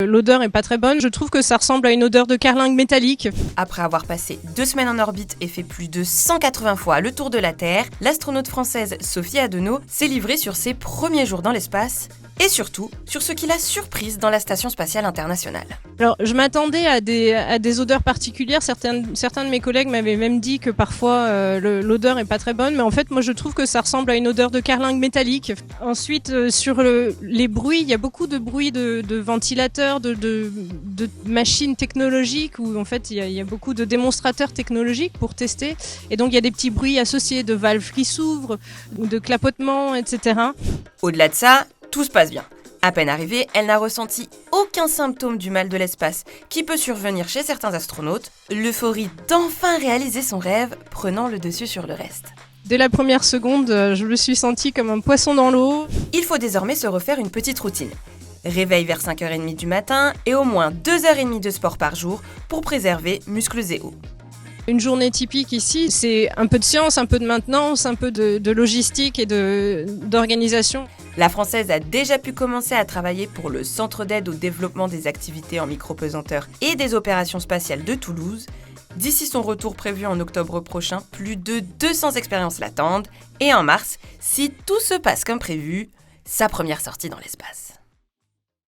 L'odeur est pas très bonne, je trouve que ça ressemble à une odeur de carlingue métallique. Après avoir passé 2 semaines en orbite et fait plus de 180 fois le tour de la Terre, l'astronaute française Sophie Adenau s'est livrée sur ses premiers jours dans l'espace et surtout sur ce qui l'a surprise dans la Station spatiale internationale. Alors, je m'attendais à des odeurs particulières. Certains de mes collègues m'avaient même dit que parfois l'odeur est pas très bonne, mais en fait, moi, je trouve que ça ressemble à une odeur de carlingue métallique. Ensuite, sur les bruits, il y a beaucoup de bruits de ventilateurs, de machines technologiques où en fait, il y a beaucoup de démonstrateurs technologiques pour tester. Et donc, il y a des petits bruits associés de valves qui s'ouvrent ou de clapotements, etc. Au-delà de ça, tout se passe bien. À peine arrivée, elle n'a ressenti aucun symptôme du mal de l'espace qui peut survenir chez certains astronautes, l'euphorie d'enfin réaliser son rêve prenant le dessus sur le reste. Dès la première seconde, je me suis sentie comme un poisson dans l'eau. Il faut désormais se refaire une petite routine. Réveil vers 5h30 du matin et au moins 2h30 de sport par jour pour préserver muscles et os. Une journée typique ici, c'est un peu de science, un peu de maintenance, un peu de logistique et d'organisation. La Française a déjà pu commencer à travailler pour le Centre d'aide au développement des activités en micropesanteur et des opérations spatiales de Toulouse. D'ici son retour prévu en octobre prochain, plus de 200 expériences l'attendent. Et en mars, si tout se passe comme prévu, sa première sortie dans l'espace.